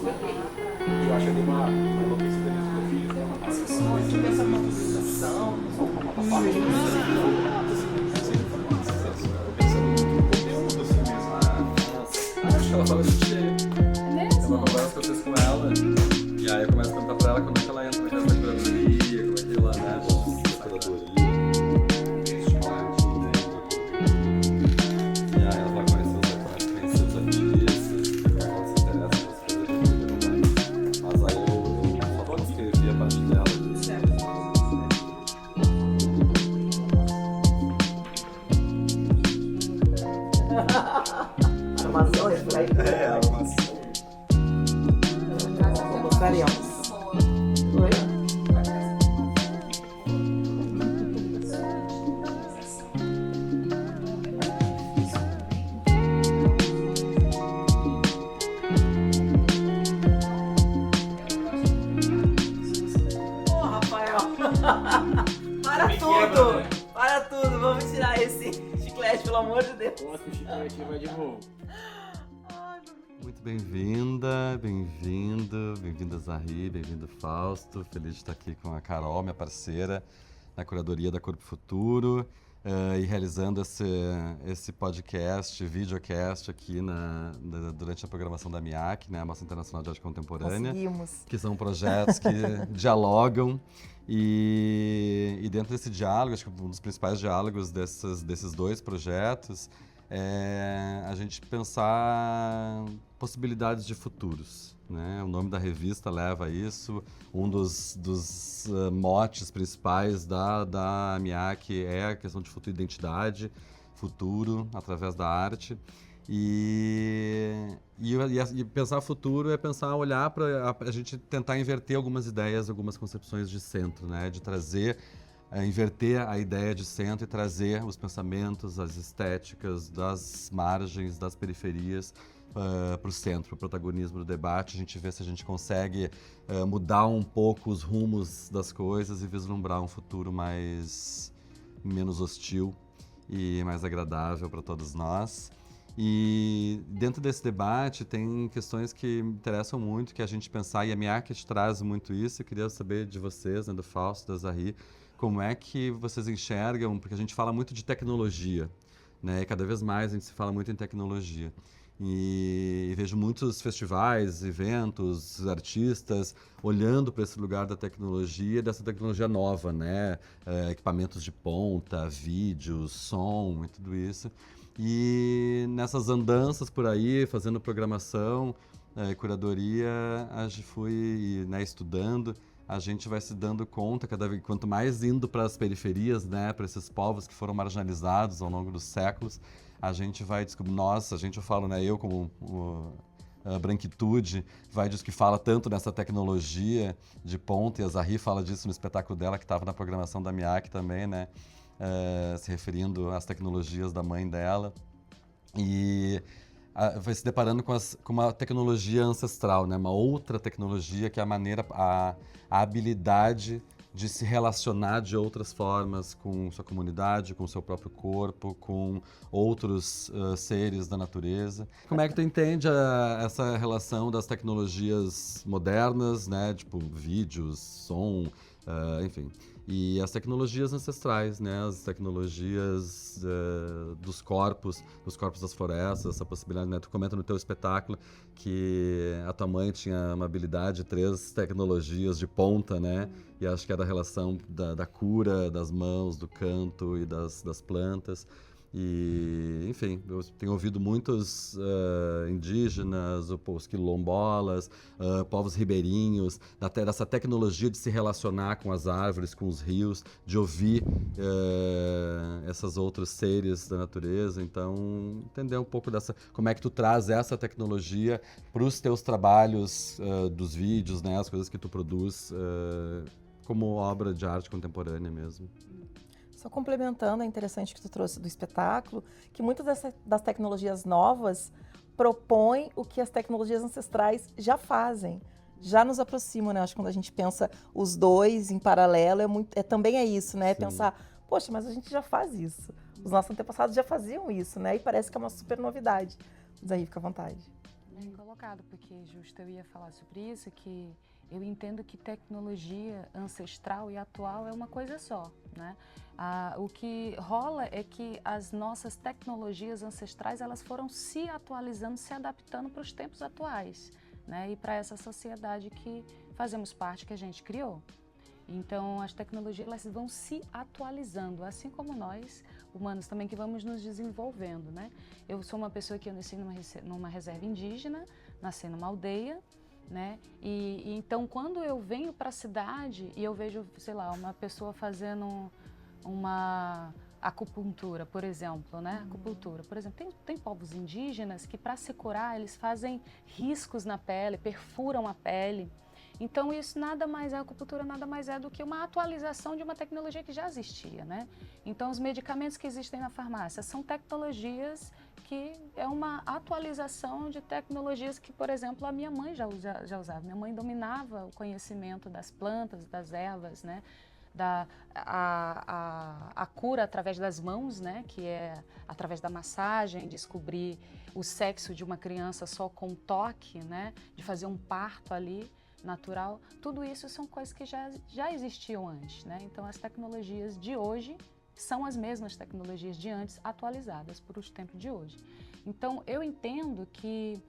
Eu acho que tem uma enlouquecida nisso que eu fiz, né? Uma Pessoas que pensam na mobilização, Acho que ela fala isso cheio. É uma conversa que eu fiz com ela. E aí eu começo a perguntar pra ela como é que ela entra na casa da curadoria, como é que ela, né? E aí ela vai conhecer os artistas, ela se interessa pelas coisas de vida. Mas aí eu só vou escrever a parte dela. armações por aí. É, armação. Mostraremos. Oi? Ô, Rafael! Para tudo! Para tudo! Vamos tirar esse chiclete, pelo amor de Deus! Coloca o chiclete e vai de novo. Muito bem-vinda, bem-vindo, bem-vinda Zahri, bem-vindo Fausto. Feliz de estar aqui com a Carol, minha parceira, na curadoria da Corpo Futuro e realizando esse podcast, videocast aqui durante a programação da MIAC, né, a Mostra Internacional de Arte Contemporânea. Conseguimos. Que são projetos que dialogam e dentro desse diálogo, acho que um dos principais diálogos desses dois projetos é a gente pensar possibilidades de futuros, né? O nome da revista leva a isso. Um dos motes principais da MIAC é a questão de futuro, identidade, futuro através da arte. E pensar futuro é pensar, olhar para a gente tentar inverter algumas ideias, algumas concepções de centro, né? De trazer inverter a ideia de centro e trazer os pensamentos, as estéticas das margens, das periferias para o centro, para o protagonismo do debate. A gente vê se a gente consegue mudar um pouco os rumos das coisas e vislumbrar um futuro menos hostil e mais agradável para todos nós. E dentro desse debate tem questões que me interessam muito, que a gente pensar, e a MIAC traz muito isso. Eu queria saber de vocês, né, do Fausto, da Zahri, como é que vocês enxergam, porque a gente fala muito de tecnologia, né? E cada vez mais a gente se fala muito em tecnologia. E vejo muitos festivais, eventos, artistas olhando para esse lugar da tecnologia, dessa tecnologia nova, né? Equipamentos de ponta, vídeo, som e tudo isso. E nessas andanças por aí, fazendo programação, curadoria, a gente fui, né, estudando. A gente vai se dando conta, quanto mais indo para as periferias, né, para esses povos que foram marginalizados ao longo dos séculos, a gente vai descobrir, eu falo, né, eu como a branquitude, diz que fala tanto nessa tecnologia de ponta, e a Zahri fala disso no espetáculo dela, que estava na programação da MIAC também, né, se referindo às tecnologias da mãe dela. E vai se deparando com uma tecnologia ancestral, né? Uma outra tecnologia que é a habilidade de se relacionar de outras formas com sua comunidade, com seu próprio corpo, com outros seres da natureza. Como é que tu entende essa relação das tecnologias modernas, né? Tipo vídeos, som, enfim, e as tecnologias ancestrais, né? As tecnologias dos corpos das florestas, essa possibilidade, né? Tu comenta no teu espetáculo que a tua mãe tinha uma habilidade, 3 tecnologias de ponta, né? E acho que é da relação da cura, das mãos, do canto e das plantas. E, enfim, eu tenho ouvido muitos indígenas, os quilombolas, povos ribeirinhos, dessa tecnologia de se relacionar com as árvores, com os rios, de ouvir esses outros seres da natureza. Então, entender um pouco como é que tu traz essa tecnologia para os teus trabalhos dos vídeos, né, as coisas que tu produz como obra de arte contemporânea mesmo. Só complementando, é interessante que tu trouxe do espetáculo, que muitas das tecnologias novas propõem o que as tecnologias ancestrais já fazem, já nos aproximam, né? Acho que quando a gente pensa os dois em paralelo, também é isso, né? Sim. Pensar, poxa, mas a gente já faz isso. Os nossos antepassados já faziam isso, né? E parece que é uma super novidade. Mas aí fica à vontade. Bem colocado, porque justo eu ia falar sobre isso, que eu entendo que tecnologia ancestral e atual é uma coisa só, né? O que rola é que as nossas tecnologias ancestrais, elas foram se atualizando, se adaptando para os tempos atuais, né? E para essa sociedade que fazemos parte, que a gente criou. Então, as tecnologias elas vão se atualizando, assim como nós, humanos também, que vamos nos desenvolvendo, né? Eu sou uma pessoa que eu nasci numa reserva indígena, nasci numa aldeia, né? E então, quando eu venho para a cidade e eu vejo, sei lá, uma pessoa fazendo uma acupuntura, por exemplo, né? Acupuntura, por exemplo, tem povos indígenas que, para se curar, eles fazem riscos na pele, perfuram a pele. Então, isso nada mais é, a acupuntura nada mais é do que uma atualização de uma tecnologia que já existia, né? Então, os medicamentos que existem na farmácia são tecnologias que é uma atualização de tecnologias que, por exemplo, a minha mãe já usava. Minha mãe dominava o conhecimento das plantas, das ervas, né? A cura através das mãos, né? Que é através da massagem, descobrir o sexo de uma criança só com um toque, né? De fazer um parto ali natural, tudo isso são coisas que já existiam antes, né? Então, as tecnologias de hoje são as mesmas tecnologias de antes, atualizadas para os tempos de hoje. Então, eu entendo que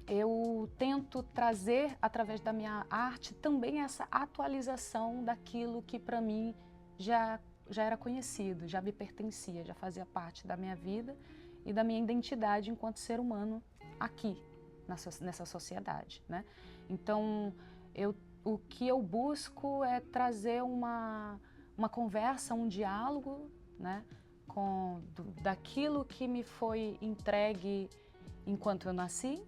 eu tento trazer, através da minha arte, também essa atualização daquilo que, para mim, já era conhecido, já me pertencia, já fazia parte da minha vida e da minha identidade enquanto ser humano aqui, nessa sociedade, né? Então, o que eu busco é trazer uma conversa, um diálogo, né, daquilo que me foi entregue enquanto eu nasci,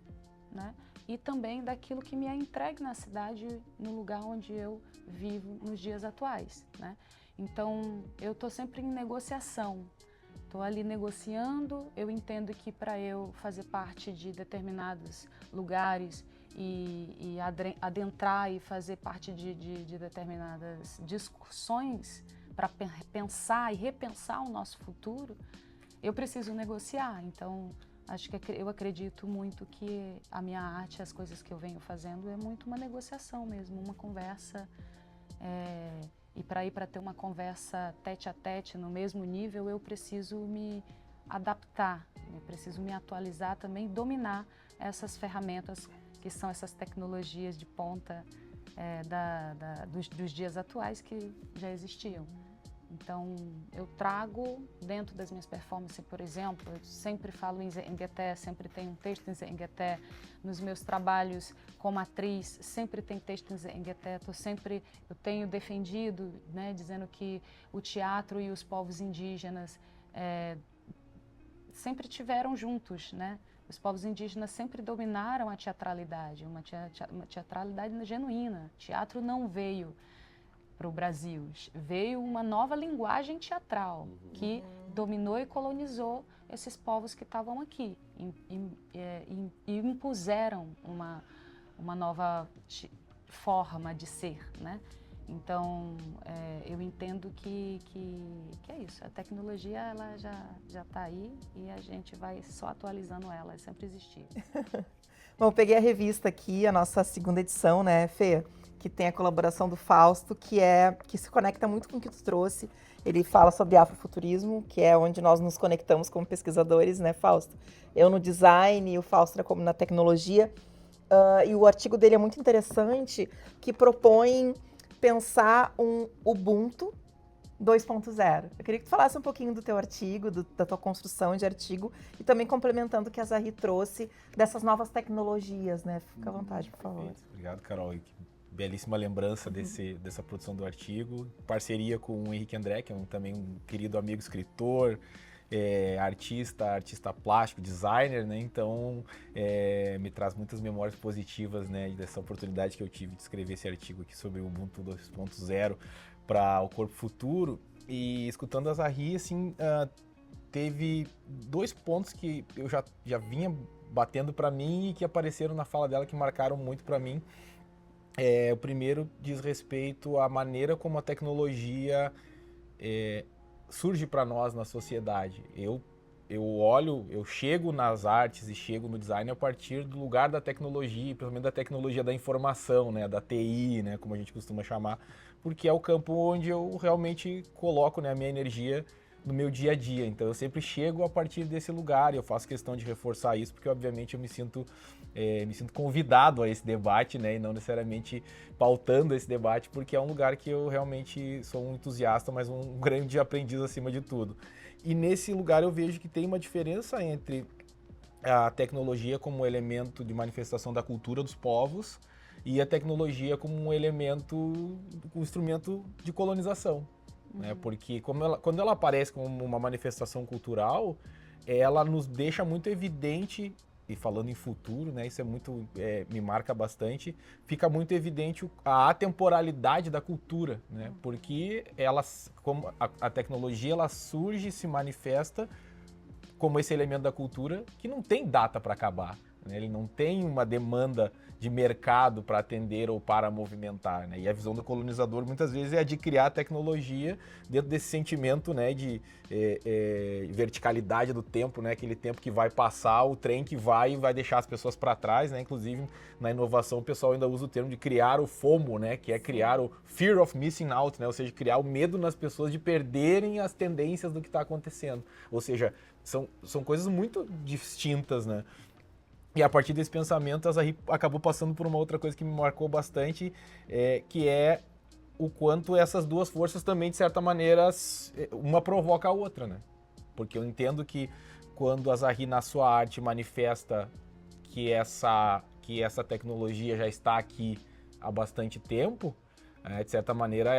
né, e também daquilo que me é entregue na cidade, no lugar onde eu vivo nos dias atuais, né? Então, eu estou sempre em negociação. Estou ali negociando, eu entendo que para eu fazer parte de determinados lugares e adentrar e fazer parte de determinadas discussões para pensar e repensar o nosso futuro, eu preciso negociar. Então, eu acredito muito que a minha arte, as coisas que eu venho fazendo, é muito uma negociação mesmo, uma conversa. E para ter uma conversa tete a tete no mesmo nível, eu preciso me adaptar, eu preciso me atualizar também, dominar essas ferramentas que são essas tecnologias de ponta dos dias atuais que já existiam. Então, eu trago dentro das minhas performances, por exemplo, eu sempre falo em Zhengueté, sempre tem um texto em Zhengueté. Nos meus trabalhos como atriz, sempre tem texto em Zhengueté. Eu tenho defendido, né, dizendo que o teatro e os povos indígenas sempre tiveram juntos, né? Os povos indígenas sempre dominaram a teatralidade, uma teatralidade genuína. Teatro não veio para o Brasil, veio uma nova linguagem teatral que dominou e colonizou esses povos que estavam aqui e impuseram uma nova forma de ser, né? Então, eu entendo que é isso. A tecnologia ela já está aí e a gente vai só atualizando ela, sempre existir. Bom, peguei a revista aqui, a nossa segunda edição, né, Fê? Que tem a colaboração do Fausto, que se conecta muito com o que tu trouxe. Ele fala sobre afrofuturismo, que é onde nós nos conectamos como pesquisadores, né, Fausto? Eu no design e o Fausto como na tecnologia. E o artigo dele é muito interessante, que propõe pensar um Ubuntu 2.0. Eu queria que tu falasse um pouquinho do teu artigo, da tua construção de artigo, e também complementando o que a Zahri trouxe dessas novas tecnologias, né? Fica à vontade, por favor. Perfeito. Obrigado, Carol. Belíssima lembrança dessa produção do artigo. Parceria com o Henrique André, que é também um querido amigo escritor, artista plástico, designer, né? Então, me traz muitas memórias positivas, né, dessa oportunidade que eu tive de escrever esse artigo aqui sobre o Ubuntu 2.0 para o corpo futuro. E escutando a Zahri, assim, teve dois pontos que eu já vinha batendo para mim e que apareceram na fala dela que marcaram muito para mim. O primeiro diz respeito à maneira como a tecnologia surge para nós na sociedade. Eu eu chego nas artes e chego no design a partir do lugar da tecnologia, principalmente da tecnologia da informação, né, da TI, né, como a gente costuma chamar, porque é o campo onde eu realmente coloco, né, a minha energia no meu dia a dia. Então eu sempre chego a partir desse lugar e eu faço questão de reforçar isso, porque obviamente eu me sinto convidado a esse debate, né, e não necessariamente pautando esse debate, porque é um lugar que eu realmente sou um entusiasta, mas um grande aprendiz acima de tudo. E nesse lugar eu vejo que tem uma diferença entre a tecnologia como elemento de manifestação da cultura dos povos e a tecnologia como um elemento, um instrumento de colonização. Né? Porque quando ela aparece como uma manifestação cultural, ela nos deixa muito evidente, e falando em futuro, né, isso me marca bastante, fica muito evidente a atemporalidade da cultura, né? Porque como a tecnologia ela surge e se manifesta como esse elemento da cultura que não tem data para acabar, né? Ele não tem uma demanda de mercado para atender ou para movimentar, né? E a visão do colonizador muitas vezes é a de criar tecnologia dentro desse sentimento, né, de verticalidade do tempo, né? Aquele tempo que vai passar, o trem que vai deixar as pessoas para trás, né? Inclusive na inovação o pessoal ainda usa o termo de criar o FOMO, né? Que é criar o Fear of Missing Out, né? Ou seja, criar o medo nas pessoas de perderem as tendências do que está acontecendo. Ou seja, são coisas muito distintas, né? E a partir desse pensamento, a Zahri acabou passando por uma outra coisa que me marcou bastante, que é o quanto essas duas forças também, de certa maneira, uma provoca a outra, né? Porque eu entendo que quando a Zahri, na sua arte, manifesta que essa tecnologia já está aqui há bastante tempo, de certa maneira,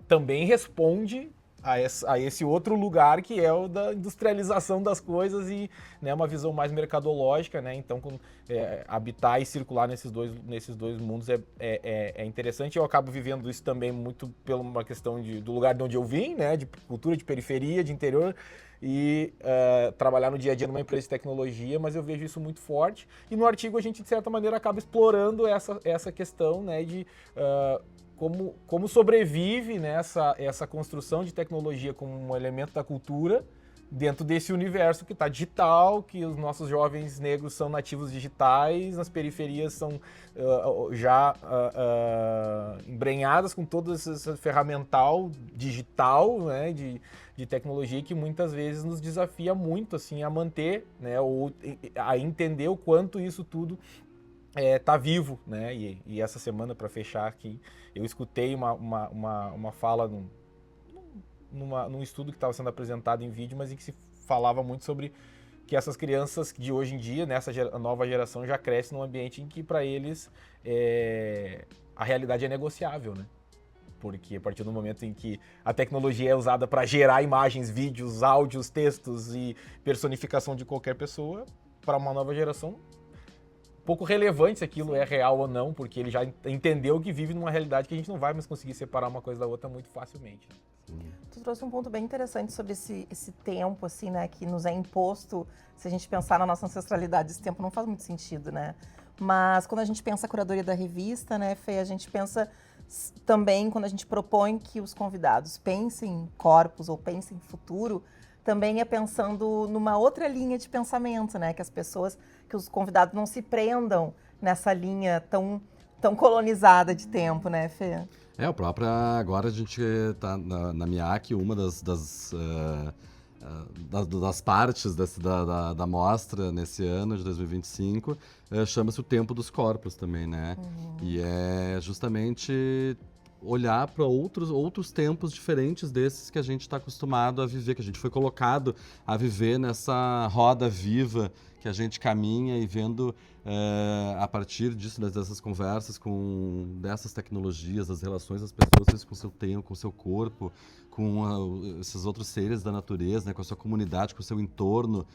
também responde a esse outro lugar que é o da industrialização das coisas e, né, uma visão mais mercadológica, né? Então, habitar e circular nesses dois mundos é interessante. Eu acabo vivendo isso também muito por uma questão do lugar de onde eu vim, né? De cultura, de periferia, de interior, e trabalhar no dia a dia numa empresa de tecnologia, mas eu vejo isso muito forte. E no artigo a gente, de certa maneira, acaba explorando essa questão, né, de como sobrevive, né, essa construção de tecnologia como um elemento da cultura dentro desse universo que está digital, que os nossos jovens negros são nativos digitais, nas periferias são já embrenhadas com todo esse ferramental digital, né, de tecnologia que muitas vezes nos desafia muito assim, a manter, né, ou a entender o quanto isso tudo tá vivo, né? E essa semana, para fechar aqui, eu escutei uma fala num estudo que estava sendo apresentado em vídeo, mas em que se falava muito sobre que essas crianças de hoje em dia, nessa nova geração, já crescem num ambiente em que para eles a realidade é negociável, né? Porque a partir do momento em que a tecnologia é usada para gerar imagens, vídeos, áudios, textos e personificação de qualquer pessoa, para uma nova geração, pouco relevante se aquilo é real ou não, porque ele já entendeu que vive numa realidade que a gente não vai mais conseguir separar uma coisa da outra muito facilmente. Tu trouxe um ponto bem interessante sobre esse tempo, assim, né, que nos é imposto. Se a gente pensar na nossa ancestralidade, esse tempo não faz muito sentido, né? Mas quando a gente pensa a curadoria da revista, né, Fê, a gente pensa também, quando a gente propõe que os convidados pensem em corpos ou pensem em futuro, também é pensando numa outra linha de pensamento, né? Que os convidados não se prendam nessa linha tão colonizada de tempo, né, Fê? O próprio, agora a gente está na MIAC, uma das partes da mostra nesse ano de 2025, chama-se o Tempo dos Corpos também, né? E é justamente olhar para outros tempos diferentes desses que a gente está acostumado a viver, que a gente foi colocado a viver nessa roda viva que a gente caminha e vendo a partir disso, dessas conversas, dessas tecnologias, das relações das pessoas com o seu tempo, com o seu corpo, com esses outros seres da natureza, né, com a sua comunidade, com o seu entorno,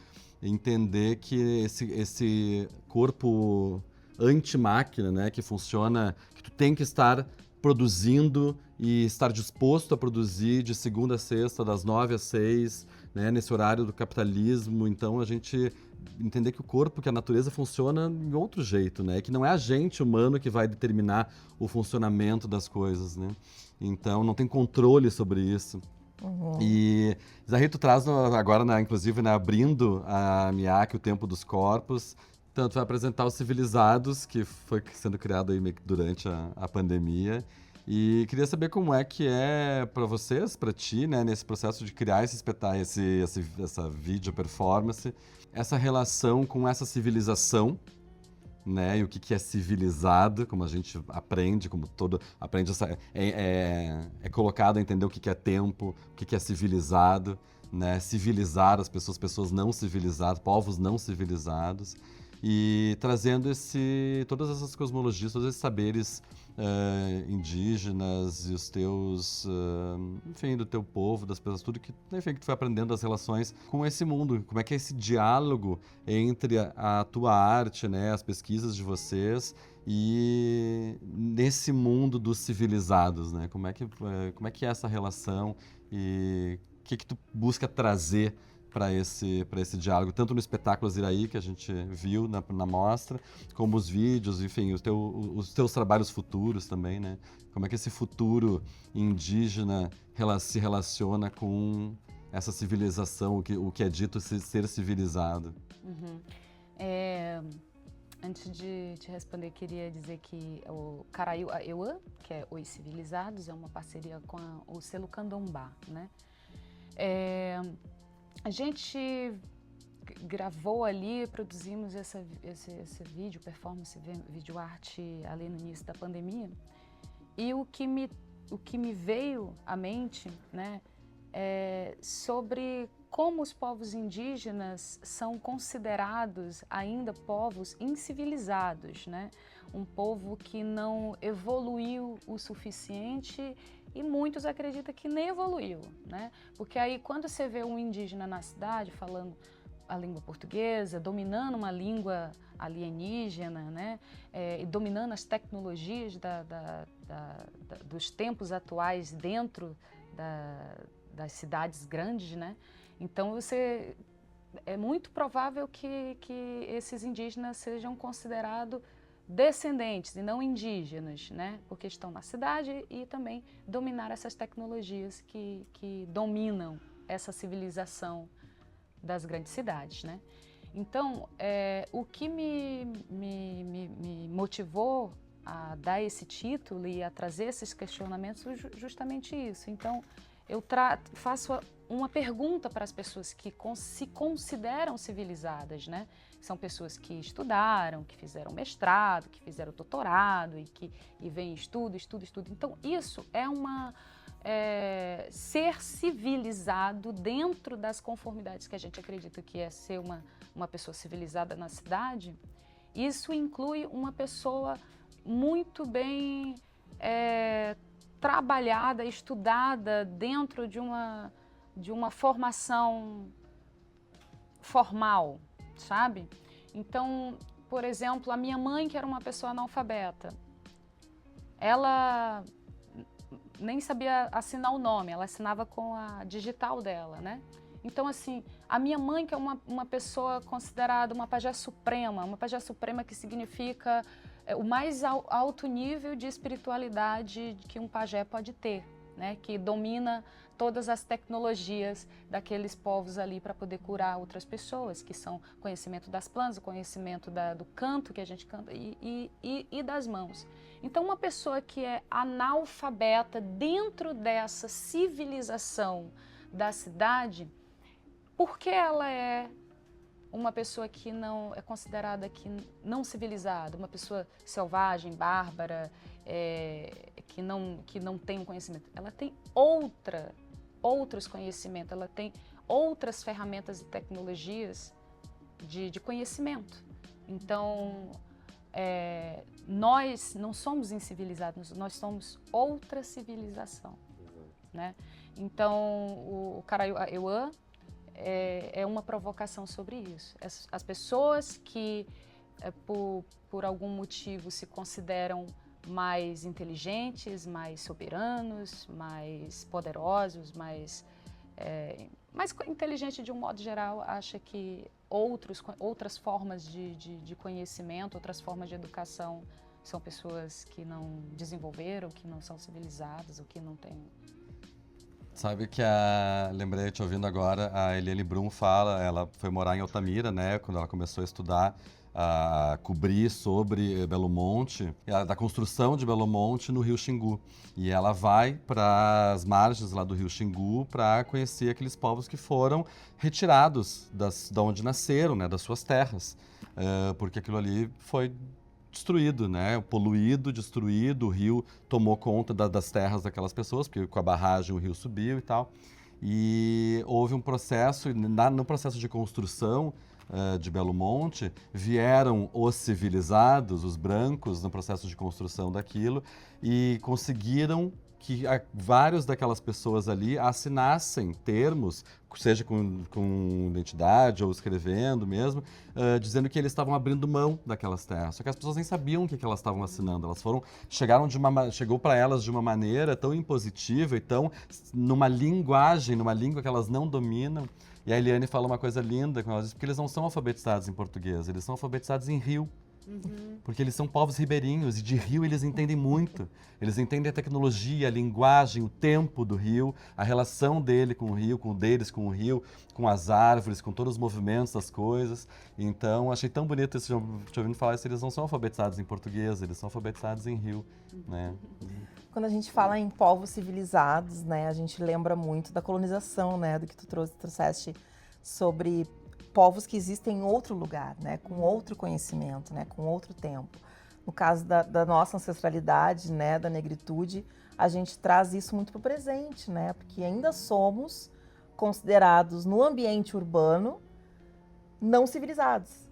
entender que esse corpo anti-máquina, né, que funciona, que tu tem que estar produzindo e estar disposto a produzir de segunda a sexta, das 9 às 6, né, nesse horário do capitalismo. Então a gente entender que o corpo, que a natureza funciona de outro jeito, né, que não é a gente humano que vai determinar o funcionamento das coisas, né. Então não tem controle sobre isso. E, Zahir, tu traz agora, inclusive, abrindo a MIAC, o Tempo dos Corpos, tanto vai apresentar os Civilizados, que foi sendo criado aí meio que durante a pandemia. E queria saber como é que é para vocês, para ti, né, nesse processo de criar esse espetáculo, essa vídeo performance, essa relação com essa civilização, né, e o que é civilizado, como a gente aprende, como todo aprende, é colocado a entender o que é tempo, o que é civilizado, né, civilizar as pessoas não civilizadas, povos não civilizados, e trazendo todas essas cosmologias, todos esses saberes indígenas e os teus, enfim, do teu povo, das pessoas, tudo que, enfim, que tu foi aprendendo das relações com esse mundo. Como é que é esse diálogo entre a tua arte, né, as pesquisas de vocês e nesse mundo dos civilizados, né? Como é que é essa relação e o que tu busca trazer para esse diálogo, tanto no espetáculo Aziraí, que a gente viu na mostra, como os vídeos, enfim, os teus trabalhos futuros também, né? Como é que esse futuro indígena se relaciona com essa civilização, o que é dito ser civilizado? Antes de te responder, queria dizer que o Caraiu Euã, que é Os Civilizados, é uma parceria com o selo Candombá, né? A gente gravou ali, produzimos esse vídeo, performance, vídeo arte ali no início da pandemia. E o que me veio à mente, né, é sobre como os povos indígenas são considerados ainda povos incivilizados, né? Um povo que não evoluiu o suficiente e muitos acreditam que nem evoluiu, né? Porque aí quando você vê um indígena na cidade falando a língua portuguesa, dominando uma língua alienígena, né? E dominando as tecnologias dos tempos atuais dentro das cidades grandes, né? Então é muito provável que esses indígenas sejam considerados descendentes e não indígenas, né? Porque estão na cidade e também dominar essas tecnologias que dominam essa civilização das grandes cidades, né? Então, o que me motivou a dar esse título e a trazer esses questionamentos foi justamente isso. Então, eu faço uma pergunta para as pessoas que se consideram civilizadas, né? São pessoas que estudaram, que fizeram mestrado, que fizeram doutorado e vem estudo. Então, isso é ser civilizado dentro das conformidades que a gente acredita que é ser uma pessoa civilizada na cidade. Isso inclui uma pessoa muito bem trabalhada, estudada dentro de uma formação formal, sabe? Então, por exemplo, a minha mãe, que era uma pessoa analfabeta, ela nem sabia assinar o nome, ela assinava com a digital dela, né? Então, assim, a minha mãe, que é uma pessoa considerada uma pajé suprema que significa o mais alto nível de espiritualidade que um pajé pode ter, né? Que domina todas as tecnologias daqueles povos ali para poder curar outras pessoas, que são conhecimento das plantas, o conhecimento do canto que a gente canta e das mãos. Então, uma pessoa que é analfabeta dentro dessa civilização da cidade, por que ela é uma pessoa que não é considerada que não civilizada, uma pessoa selvagem, bárbara, que não tem um conhecimento? Ela tem outros conhecimentos, ela tem outras ferramentas e tecnologias de conhecimento. Então, nós não somos incivilizados, nós somos outra civilização, né? Então, o Caraiu Euã é uma provocação sobre isso. As pessoas que, por algum motivo, se consideram mais inteligentes, mais soberanos, mais poderosos, mais inteligente de um modo geral, acha que outras formas de conhecimento, outras formas de educação são pessoas que não desenvolveram, que não são civilizadas ou que não têm Sabe que lembrei, te ouvindo agora, a Eliane Brum fala, ela foi morar em Altamira, né, quando ela começou a estudar, a cobrir sobre Belo Monte, da construção de Belo Monte no Rio Xingu. E ela vai para as margens lá do Rio Xingu para conhecer aqueles povos que foram retirados da onde nasceram, né, das suas terras, porque aquilo ali foi destruído, né? Poluído, destruído, o rio tomou conta das terras daquelas pessoas, porque com a barragem o rio subiu e tal. E houve um processo, no processo de construção de Belo Monte, vieram os civilizados, os brancos, no processo de construção daquilo, e conseguiram que vários daquelas pessoas ali assinassem termos, seja com identidade ou escrevendo mesmo, dizendo que eles estavam abrindo mão daquelas terras. Só que as pessoas nem sabiam o que elas estavam assinando. Elas chegou para elas de uma maneira tão impositiva e tão numa linguagem, numa língua que elas não dominam. E a Eliane fala uma coisa linda com elas, porque eles não são alfabetizados em português, eles são alfabetizados em rio. Porque eles são povos ribeirinhos e de rio eles entendem muito. Eles entendem a tecnologia, a linguagem, o tempo do rio, a relação dele com o rio, deles com o rio, com as árvores, com todos os movimentos das coisas. Então, achei tão bonito te ouvindo falar isso. Eles não são alfabetizados em português, eles são alfabetizados em rio, né? Quando a gente fala em povos civilizados, né, a gente lembra muito da colonização, né, do que tu trouxeste sobre povos que existem em outro lugar, né, com outro conhecimento, né, com outro tempo. No caso da nossa ancestralidade, né, da negritude, a gente traz isso muito para o presente, né, porque ainda somos considerados no ambiente urbano não civilizados.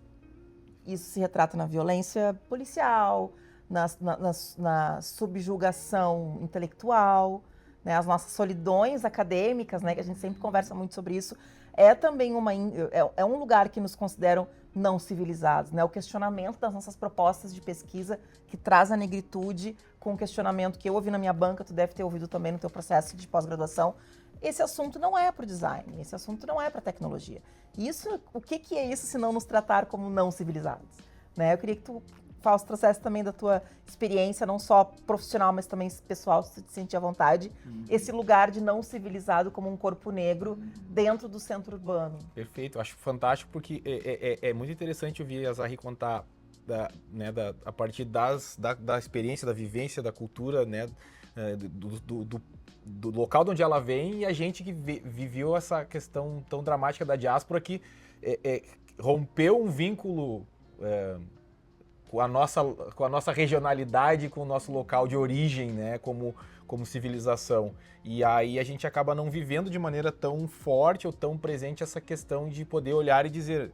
Isso se retrata na violência policial, na subjugação intelectual, né, as nossas solidões acadêmicas, né, que a gente sempre conversa muito sobre isso, é também um lugar que nos consideram não civilizados, né? O questionamento das nossas propostas de pesquisa que traz a negritude com o questionamento que eu ouvi na minha banca, tu deve ter ouvido também no teu processo de pós-graduação. Esse assunto não é para o design, esse assunto não é para a tecnologia. Isso, o que é isso se não nos tratar como não civilizados? Né? Eu queria que tu, Fausto, trouxesse também da tua experiência, não só profissional, mas também pessoal, se tu te sentir à vontade, esse lugar de não civilizado como um corpo negro dentro do centro urbano. Perfeito, acho fantástico porque é muito interessante ouvir a Zahri contar a partir da experiência, da vivência, da cultura, né, do local de onde ela vem, e a gente que viveu essa questão tão dramática da diáspora que rompeu um vínculo com a nossa regionalidade, com o nosso local de origem, né, como civilização. E aí a gente acaba não vivendo de maneira tão forte ou tão presente essa questão de poder olhar e dizer: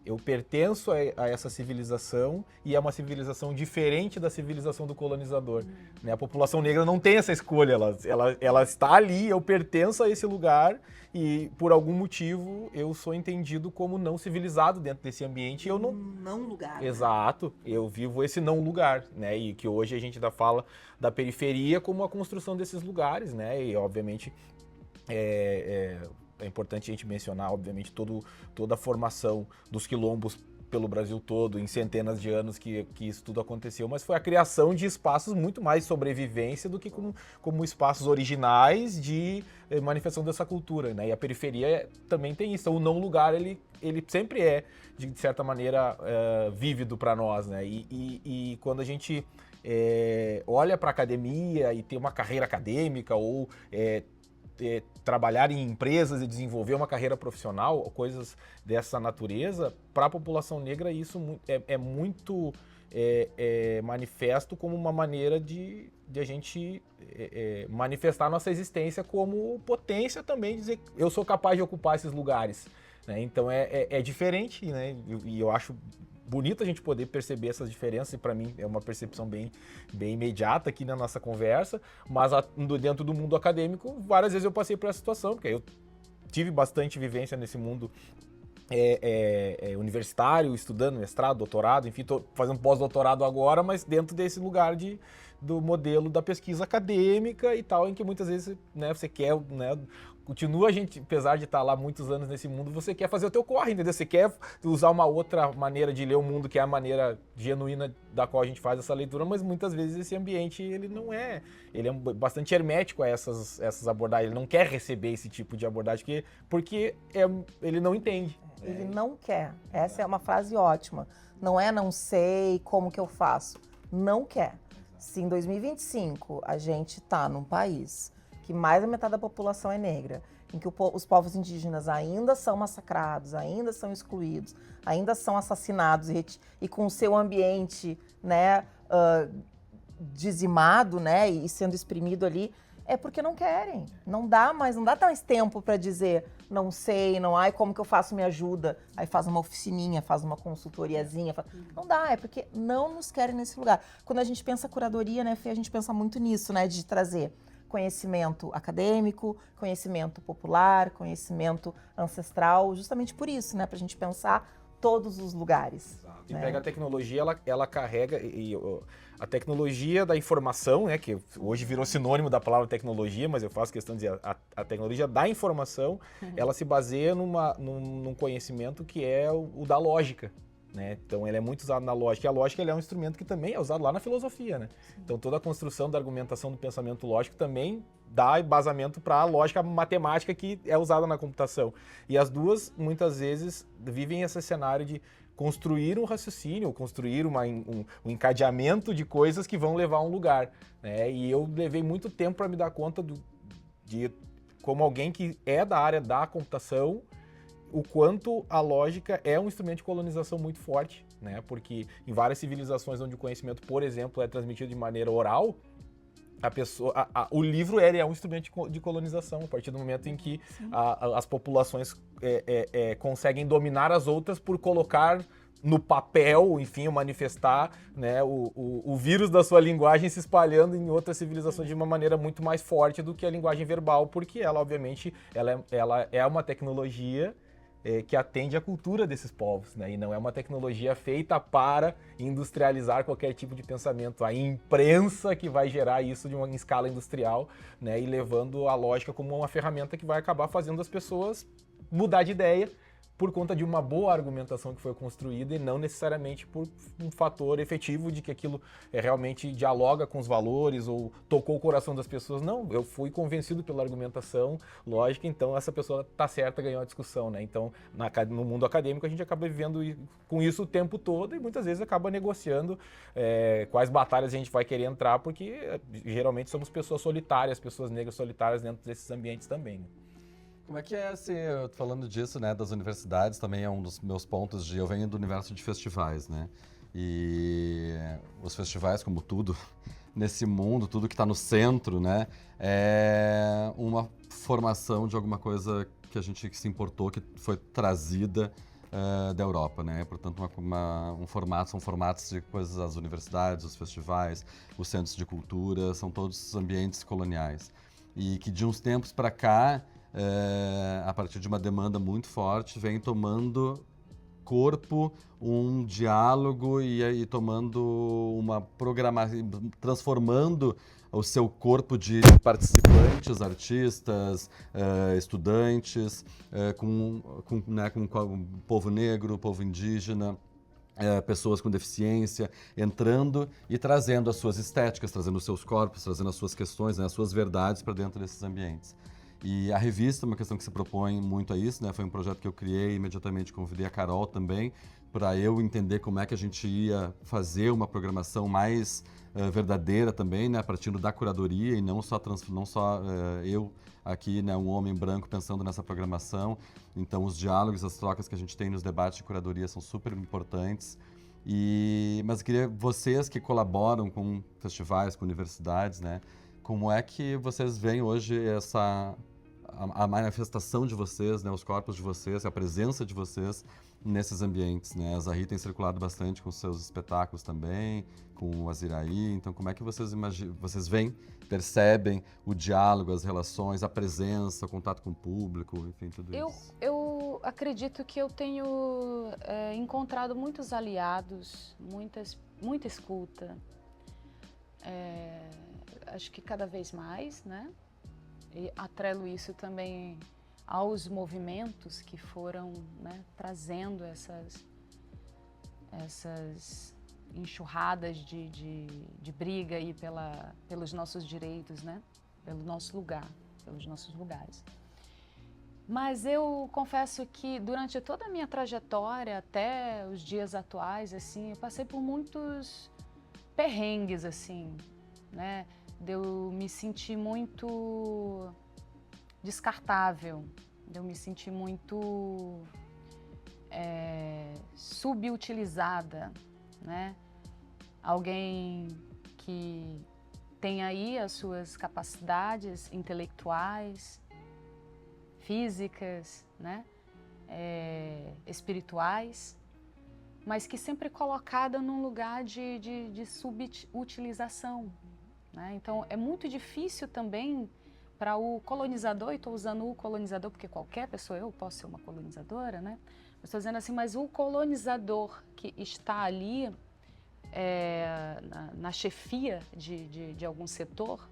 eu pertenço a essa civilização e é uma civilização diferente da civilização do colonizador. Né? A população negra não tem essa escolha, ela está ali, eu pertenço a esse lugar e por algum motivo eu sou entendido como não civilizado dentro desse ambiente. Eu não lugar. Exato, eu vivo esse não lugar, né? E que hoje a gente ainda fala da periferia como a construção desses lugares, né? E obviamente é importante a gente mencionar, obviamente, toda a formação dos quilombos pelo Brasil todo, em centenas de anos que isso tudo aconteceu, mas foi a criação de espaços muito mais de sobrevivência do que como espaços originais de manifestação dessa cultura, né? E a periferia também tem isso, o não lugar, ele sempre é, de certa maneira, vívido para nós, né? E quando a gente olha para a academia e tem uma carreira acadêmica ou trabalhar em empresas e desenvolver uma carreira profissional, coisas dessa natureza, para a população negra isso é muito manifesto como uma maneira de a gente manifestar nossa existência como potência também, dizer eu sou capaz de ocupar esses lugares. Né? Então é diferente, né? E eu acho bonito a gente poder perceber essas diferenças, e para mim é uma percepção bem imediata aqui na nossa conversa, mas dentro do mundo acadêmico, várias vezes eu passei por essa situação, porque eu tive bastante vivência nesse mundo universitário, estudando mestrado, doutorado, enfim, estou fazendo pós-doutorado agora, mas dentro desse lugar de do modelo da pesquisa acadêmica e tal, em que muitas vezes, né, você quer, né, continua a gente, apesar de estar lá muitos anos nesse mundo, você quer fazer o teu corre, entendeu? Você quer usar uma outra maneira de ler o mundo, que é a maneira genuína da qual a gente faz essa leitura, mas muitas vezes esse ambiente, ele é bastante hermético a essas abordagens, ele não quer receber esse tipo de abordagem, porque ele não entende. Ele não quer. Essa é uma frase ótima. Não é não sei como que eu faço. Não quer. Se em 2025 a gente está num país que mais da metade da população é negra, em que os povos indígenas ainda são massacrados, ainda são excluídos, ainda são assassinados e com o seu ambiente, né, dizimado, né, e sendo exprimido ali, é porque não querem. Não dá mais tempo para dizer não sei, como que eu faço, me ajuda. Aí faz uma oficininha, faz uma consultoriazinha. Não dá, é porque não nos querem nesse lugar. Quando a gente pensa curadoria, né, Fê, a gente pensa muito nisso, né, de trazer conhecimento acadêmico, conhecimento popular, conhecimento ancestral, justamente por isso, né, pra gente pensar todos os lugares. E né? pega a tecnologia, ela carrega a tecnologia da informação, né, que hoje virou sinônimo da palavra tecnologia, mas eu faço questão de dizer a tecnologia da informação, ela se baseia num conhecimento que é o da lógica. Né? Então ele é muito usado na lógica, e a lógica ele é um instrumento que também é usado lá na filosofia, né? Então toda a construção da argumentação do pensamento lógico também dá embasamento para a lógica matemática que é usada na computação. E as duas, muitas vezes, vivem esse cenário de construir um raciocínio, construir um encadeamento de coisas que vão levar a um lugar. Né? E eu levei muito tempo para me dar conta de como alguém que é da área da computação, o quanto a lógica é um instrumento de colonização muito forte, né? Porque em várias civilizações onde o conhecimento, por exemplo, é transmitido de maneira oral, o livro é um instrumento de colonização, a partir do momento em que as populações conseguem dominar as outras por colocar no papel, enfim, manifestar, né, o vírus da sua linguagem se espalhando em outras civilizações de uma maneira muito mais forte do que a linguagem verbal, porque ela, obviamente, ela é uma tecnologia que atende à cultura desses povos, né? E não é uma tecnologia feita para industrializar qualquer tipo de pensamento. A imprensa que vai gerar isso em escala industrial, né? E levando a lógica como uma ferramenta que vai acabar fazendo as pessoas mudar de ideia por conta de uma boa argumentação que foi construída e não necessariamente por um fator efetivo de que aquilo realmente dialoga com os valores ou tocou o coração das pessoas. Não, eu fui convencido pela argumentação lógica, então essa pessoa está certa, ganhou a discussão, né? Então, no mundo acadêmico, a gente acaba vivendo com isso o tempo todo e muitas vezes acaba negociando quais batalhas a gente vai querer entrar, porque geralmente somos pessoas solitárias, pessoas negras solitárias dentro desses ambientes também, né? Como é que é, assim, eu tô falando disso, né, das universidades, também é um dos meus pontos eu venho do universo de festivais, né, e os festivais, como tudo nesse mundo, tudo que está no centro, né, é uma formação de alguma coisa que a gente se importou, que foi trazida da Europa, né, portanto são formatos de coisas, as universidades, os festivais, os centros de cultura, são todos ambientes coloniais, e que de uns tempos para cá, a partir de uma demanda muito forte, vem tomando corpo um diálogo e tomando uma programação, transformando o seu corpo de participantes, artistas, estudantes, com o povo negro, o povo indígena, pessoas com deficiência, entrando e trazendo as suas estéticas, trazendo os seus corpos, trazendo as suas questões, né, as suas verdades para dentro desses ambientes. E a revista é uma questão que se propõe muito a isso, né? Foi um projeto que eu criei, imediatamente convidei a Carol também, para eu entender como é que a gente ia fazer uma programação mais verdadeira também, né? Partindo da curadoria e não só eu aqui, né, um homem branco pensando nessa programação. Então os diálogos, as trocas que a gente tem nos debates de curadoria são super importantes. Mas eu queria, vocês que colaboram com festivais, com universidades, né? Como é que vocês veem hoje a manifestação de vocês, né, os corpos de vocês, a presença de vocês nesses ambientes, né? A Zahri tem circulado bastante com seus espetáculos também, com o Aziraí. Então, como é que vocês veem, percebem o diálogo, as relações, a presença, o contato com o público, enfim, tudo isso? Eu acredito que eu tenho encontrado muitos aliados, muita escuta. acho que cada vez mais, né? E atrelo isso também aos movimentos que foram, né, trazendo essas enxurradas de briga aí pelos nossos direitos, né? Pelo nosso lugar, pelos nossos lugares. Mas eu confesso que durante toda a minha trajetória, até os dias atuais, assim, eu passei por muitos perrengues, assim, né? De eu me sentir muito descartável, de eu me sentir muito subutilizada, né? Alguém que tem aí as suas capacidades intelectuais, físicas, né? Espirituais, mas que sempre é colocada num lugar de subutilização, né? Então é muito difícil também para o colonizador, e estou usando o colonizador porque qualquer pessoa, eu posso ser uma colonizadora, né? Estou dizendo assim, mas o colonizador que está ali na chefia de algum setor,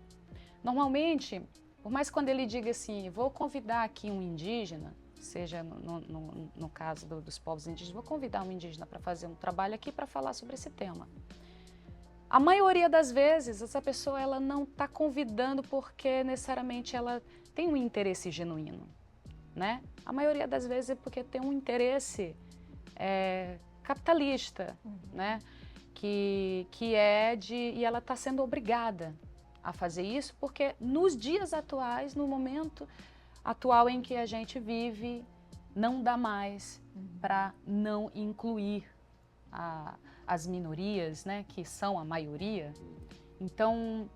normalmente, por mais que quando ele diga assim, vou convidar aqui um indígena, seja no caso dos povos indígenas, vou convidar um indígena para fazer um trabalho aqui para falar sobre esse tema. A maioria das vezes, essa pessoa ela não está convidando porque necessariamente ela tem um interesse genuíno, né? A maioria das vezes é porque tem um interesse capitalista, né? E ela está sendo obrigada a fazer isso porque nos dias atuais, no momento atual em que a gente vive, não dá mais para não incluir as minorias, né, que são a maioria. Então,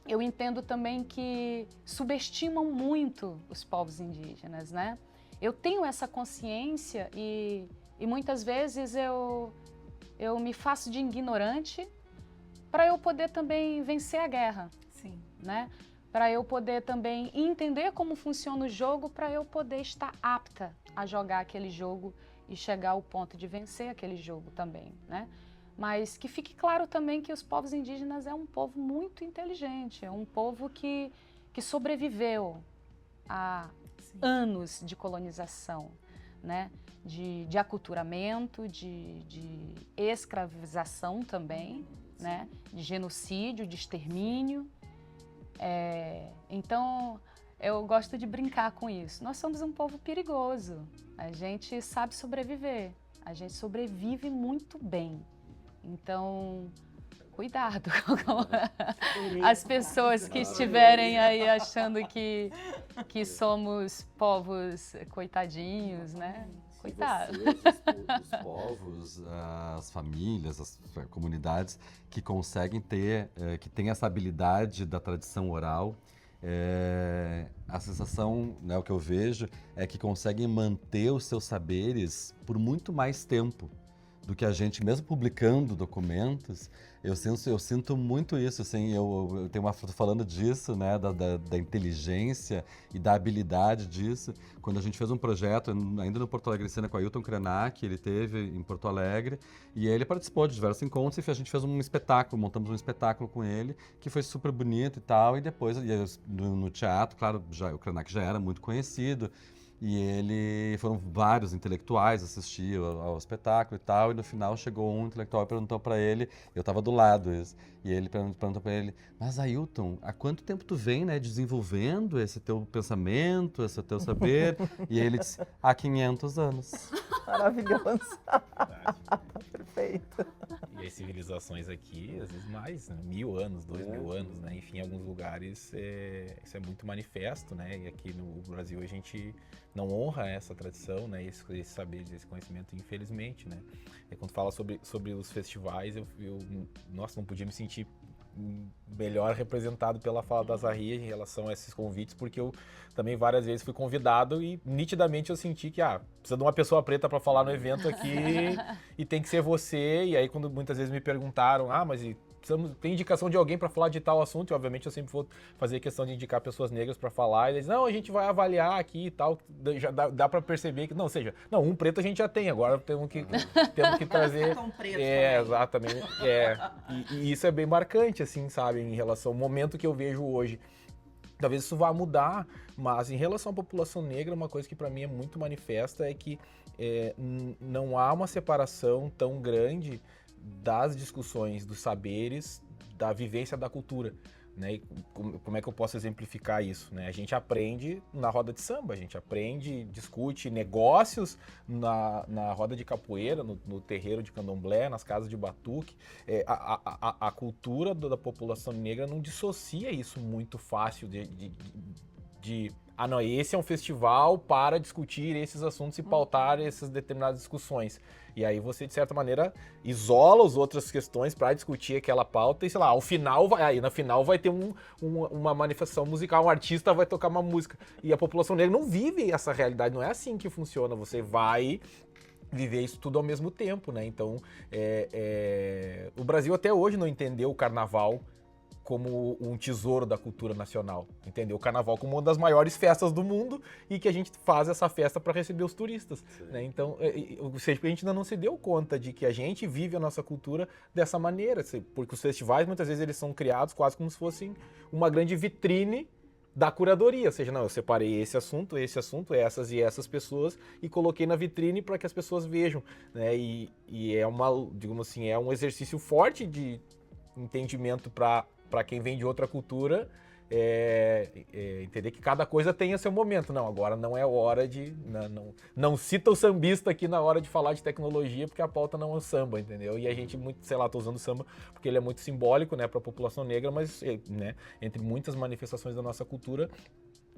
eu entendo também que subestimam muito os povos indígenas, né? Eu tenho essa consciência e muitas vezes eu me faço de ignorante para eu poder também vencer a guerra. Sim. Né? Para eu poder também entender como funciona o jogo, para eu poder estar apta a jogar aquele jogo e chegar ao ponto de vencer aquele jogo também, né? Mas que fique claro também que os povos indígenas é um povo muito inteligente, é um povo que sobreviveu a anos de colonização, né? De aculturamento, de escravização também, né? De genocídio, de extermínio. Então, eu gosto de brincar com isso. Nós somos um povo perigoso, a gente sabe sobreviver, a gente sobrevive muito bem. Então, cuidado com as pessoas que estiverem aí achando que somos povos coitadinhos, né? Cuidado. Os povos, as famílias, as comunidades que conseguem ter, que têm essa habilidade da tradição oral, a sensação, né, o que eu vejo, é que conseguem manter os seus saberes por muito mais tempo do que a gente, mesmo publicando documentos. Eu sinto muito isso, assim, eu tenho uma foto falando disso, né, da inteligência e da habilidade disso. Quando a gente fez um projeto, ainda no Porto Alegre Cena com o Ailton Krenak, ele teve em Porto Alegre, e ele participou de diversos encontros, e a gente fez um espetáculo, montamos um espetáculo com ele, que foi super bonito e tal, e depois, no teatro, claro, o Krenak já era muito conhecido, e foram vários intelectuais assistir ao espetáculo e tal, e no final chegou um intelectual e perguntou para ele, eu estava do lado, e ele perguntou para ele, mas Ailton, há quanto tempo tu vem, né, desenvolvendo esse teu pensamento, esse teu saber? E ele disse, há 500 anos. Maravilhoso. Perfeito. E as civilizações aqui, às vezes mais, né? 1000 anos, 2000 anos, né? Enfim, em alguns lugares isso é muito manifesto, né? E aqui no Brasil a gente não honra essa tradição, né? Esse saber, esse conhecimento, infelizmente, né? E quando fala sobre os festivais, nossa, não podia me sentir melhor representado pela fala da Zahria em relação a esses convites, porque eu também várias vezes fui convidado e nitidamente eu senti que precisa de uma pessoa preta para falar no evento aqui e tem que ser você. E aí quando muitas vezes me perguntaram, mas tem indicação de alguém para falar de tal assunto, e obviamente eu sempre vou fazer questão de indicar pessoas negras para falar, e eles não, a gente vai avaliar aqui e tal, já dá para perceber que, um preto a gente já tem, agora temos que trazer... Exatamente, e isso é bem marcante, assim, sabe, em relação ao momento que eu vejo hoje. Talvez isso vá mudar, mas em relação à população negra, uma coisa que para mim é muito manifesta é que não há uma separação tão grande das discussões, dos saberes, da vivência da cultura. Né? E como é que eu posso exemplificar isso? Né? A gente aprende na roda de samba, a gente aprende, discute negócios na roda de capoeira, no terreiro de candomblé, nas casas de batuque. A cultura da população negra não dissocia isso muito fácil esse é um festival para discutir esses assuntos e pautar essas determinadas discussões. E aí você, de certa maneira, isola as outras questões para discutir aquela pauta e, sei lá, na final vai ter uma manifestação musical, um artista vai tocar uma música. E a população negra não vive essa realidade, não é assim que funciona. Você vai viver isso tudo ao mesmo tempo, né? Então, o Brasil até hoje não entendeu o carnaval como um tesouro da cultura nacional, entendeu? O carnaval como uma das maiores festas do mundo e que a gente faz essa festa para receber os turistas, né? Então, ou seja, a gente ainda não se deu conta de que a gente vive a nossa cultura dessa maneira, porque os festivais muitas vezes eles são criados quase como se fossem uma grande vitrine da curadoria, ou seja, eu separei esse assunto, essas e essas pessoas e coloquei na vitrine para que as pessoas vejam, né? E digamos assim, é um exercício forte de entendimento para quem vem de outra cultura, entender que cada coisa tem o seu momento. Não, agora não é hora de... Não cita o sambista aqui na hora de falar de tecnologia, porque a pauta não é o samba, entendeu? E a gente, tô usando o samba porque ele é muito simbólico, né, para a população negra, mas, né, entre muitas manifestações da nossa cultura,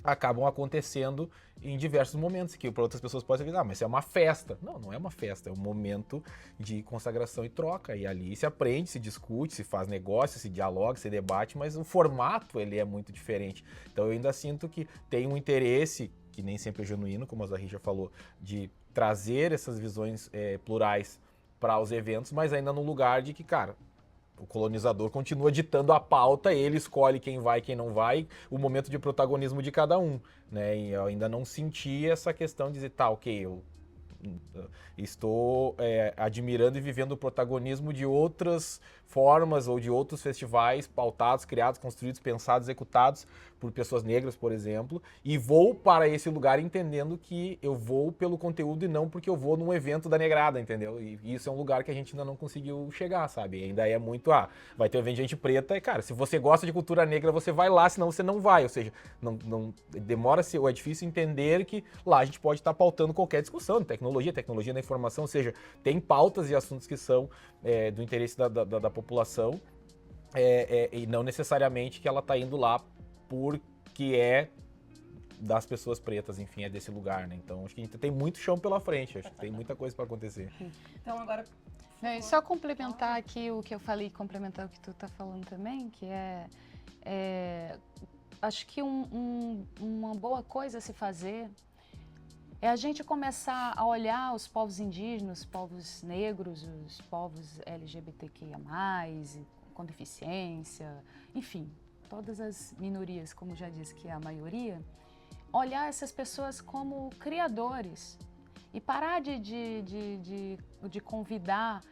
acabam acontecendo em diversos momentos, que para outras pessoas pode ser, mas isso é uma festa. Não é uma festa, é um momento de consagração e troca, e ali se aprende, se discute, se faz negócio, se dialoga, se debate, mas o formato ele é muito diferente. Então eu ainda sinto que tem um interesse, que nem sempre é genuíno, como a Zahri já falou, de trazer essas visões plurais para os eventos, mas ainda no lugar de que, cara, o colonizador continua ditando a pauta, ele escolhe quem vai, quem não vai, o momento de protagonismo de cada um, né? E eu ainda não senti essa questão de dizer, eu estou admirando e vivendo o protagonismo de outras formas ou de outros festivais pautados, criados, construídos, pensados, executados por pessoas negras, por exemplo, e vou para esse lugar entendendo que eu vou pelo conteúdo e não porque eu vou num evento da negrada, entendeu? E isso é um lugar que a gente ainda não conseguiu chegar, sabe? Ainda é muito, vai ter um evento de gente preta, e cara, se você gosta de cultura negra, você vai lá, senão você não vai, ou seja, não demora-se, ou é difícil entender que lá a gente pode estar pautando qualquer discussão de tecnologia da informação, ou seja, tem pautas e assuntos que são do interesse da população, e não necessariamente que ela está indo lá porque é das pessoas pretas, enfim, é desse lugar, né? Então, acho que a gente tem muito chão pela frente, acho que tem muita coisa para acontecer. Então, agora... E só complementar aqui o que eu falei, complementar o que tu tá falando também, que acho que uma boa coisa a se fazer é a gente começar a olhar os povos indígenas, os povos negros, os povos LGBTQIA+, com deficiência, enfim, todas as minorias, como já disse que é a maioria, olhar essas pessoas como criadores e parar de convidar,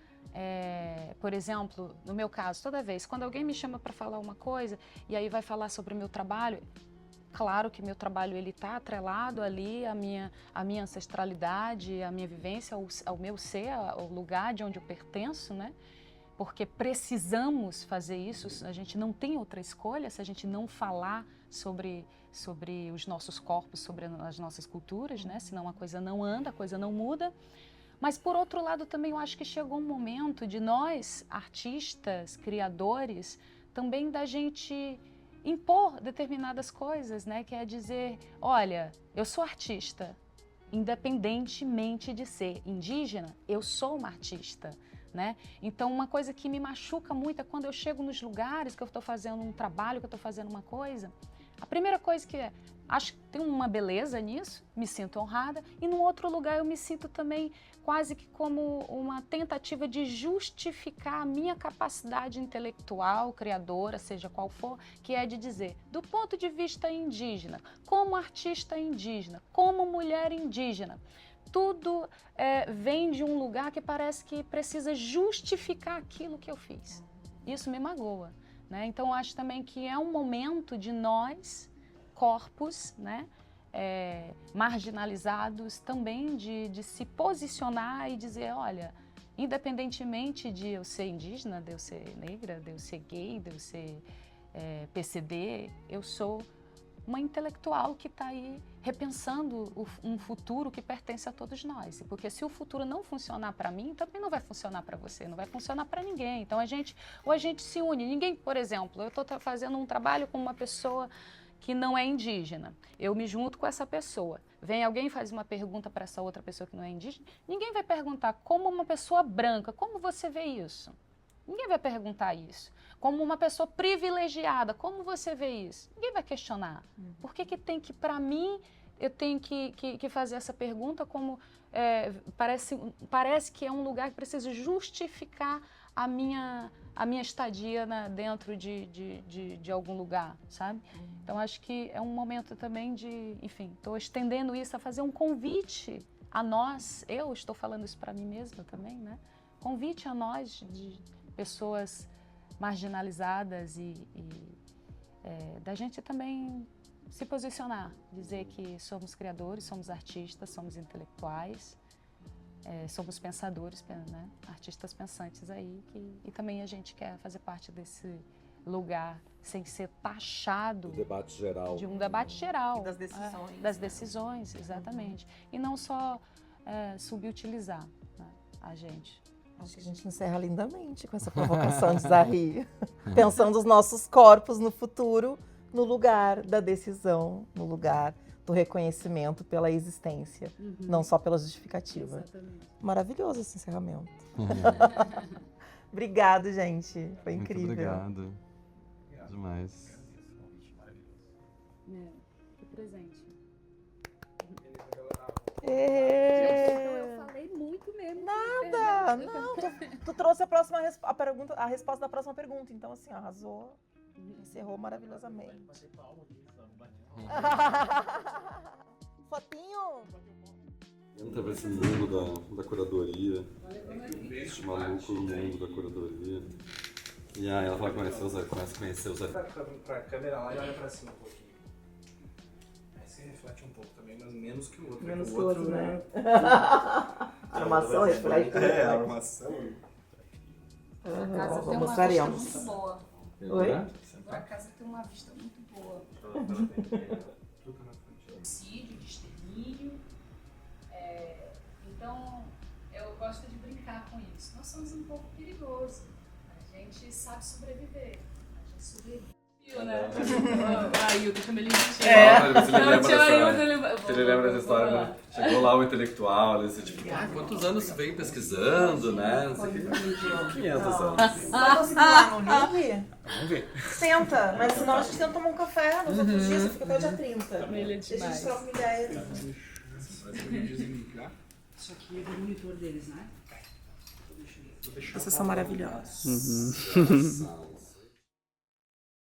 por exemplo, no meu caso, toda vez, quando alguém me chama para falar uma coisa e aí vai falar sobre o meu trabalho, claro que meu trabalho ele está atrelado ali à minha ancestralidade, à minha vivência, ao meu ser, ao lugar de onde eu pertenço, né? Porque precisamos fazer isso, a gente não tem outra escolha se a gente não falar sobre os nossos corpos, sobre as nossas culturas, né? Senão a coisa não anda, a coisa não muda. Mas, por outro lado, também eu acho que chegou um momento de nós, artistas, criadores, também da gente impor determinadas coisas, né? Que é dizer, olha, eu sou artista, independentemente de ser indígena, eu sou uma artista. Né? Então, uma coisa que me machuca muito é quando eu chego nos lugares que eu estou fazendo um trabalho, que eu estou fazendo uma coisa, A primeira coisa que acho que tem uma beleza nisso, me sinto honrada, e num outro lugar eu me sinto também quase que como uma tentativa de justificar a minha capacidade intelectual, criadora, seja qual for, que é de dizer, do ponto de vista indígena, como artista indígena, como mulher indígena, tudo vem de um lugar que parece que precisa justificar aquilo que eu fiz. Isso me magoa, né? Então, eu acho também que é um momento de nós, corpos, né, marginalizados, também de se posicionar e dizer, olha, independentemente de eu ser indígena, de eu ser negra, de eu ser gay, de eu ser PCD, eu sou uma intelectual que está aí repensando um futuro que pertence a todos nós. Porque se o futuro não funcionar para mim, também não vai funcionar para você, não vai funcionar para ninguém. Então, ou a gente se une. Ninguém, por exemplo, eu estou fazendo um trabalho com uma pessoa que não é indígena. Eu me junto com essa pessoa. Vem alguém e faz uma pergunta para essa outra pessoa que não é indígena. Ninguém vai perguntar, como uma pessoa branca, como você vê isso? Ninguém vai perguntar isso. Como uma pessoa privilegiada, como você vê isso? Ninguém vai questionar. Por que tem que, para mim, eu tenho que fazer essa pergunta como parece que é um lugar que precisa justificar a minha estadia dentro de algum lugar, sabe? Então, acho que é um momento também de, enfim, estou estendendo isso a fazer um convite a nós, eu estou falando isso para mim mesma também, né? Convite a nós, de pessoas marginalizadas da gente também se posicionar, dizer que somos criadores, somos artistas, somos intelectuais, somos pensadores, né? Artistas pensantes aí, e também a gente quer fazer parte desse lugar sem ser taxado Debate geral. de um debate geral. E das decisões. Das decisões, exatamente. E não só subutilizar, né, a gente. Acho que a gente encerra lindamente com essa provocação de Zahri. Pensando os nossos corpos no futuro, no lugar da decisão, no lugar do reconhecimento pela existência, não só pela justificativa. Exatamente. Maravilhoso esse encerramento. Obrigado, gente. Foi incrível. Muito obrigado. Demais. Que presente. Eu falei muito mesmo. Nada, não. Tu trouxe a resposta da próxima pergunta. Então, assim, arrasou. Encerrou maravilhosamente. Fotinho? Entra pra esse mundo da curadoria. Esse maluco no mundo da curadoria. E aí ela vai começa a conhecer os pra câmera lá e olha pra cima um pouquinho. Aí você reflete um pouco também, mas menos que o outro. Menos que que o outro, né? né? Armação, reflete tudo. Armação. Vou mostraremos. Muito boa. Oi? Por acaso tem uma vista muito boa. Suicídio, de extermínio. Então, eu gosto de brincar com isso. Nós somos um pouco perigosos. A gente sabe sobreviver. A gente sobrevive. Né? A Ailton também Você lembra dessa história, né? Chegou lá o intelectual, ele disse, tipo, quantos anos você veio pesquisando, né? Não sei o que. 500 anos. Vai conseguir lá no Rio? Vamos ver. Tenta, mas senão a gente tenta tomar um café nos outros dias, fica até o dia 30. Família Deixa a demais. gente trocar uma ideia. Isso aqui é do monitor deles, né? Vocês são maravilhosos.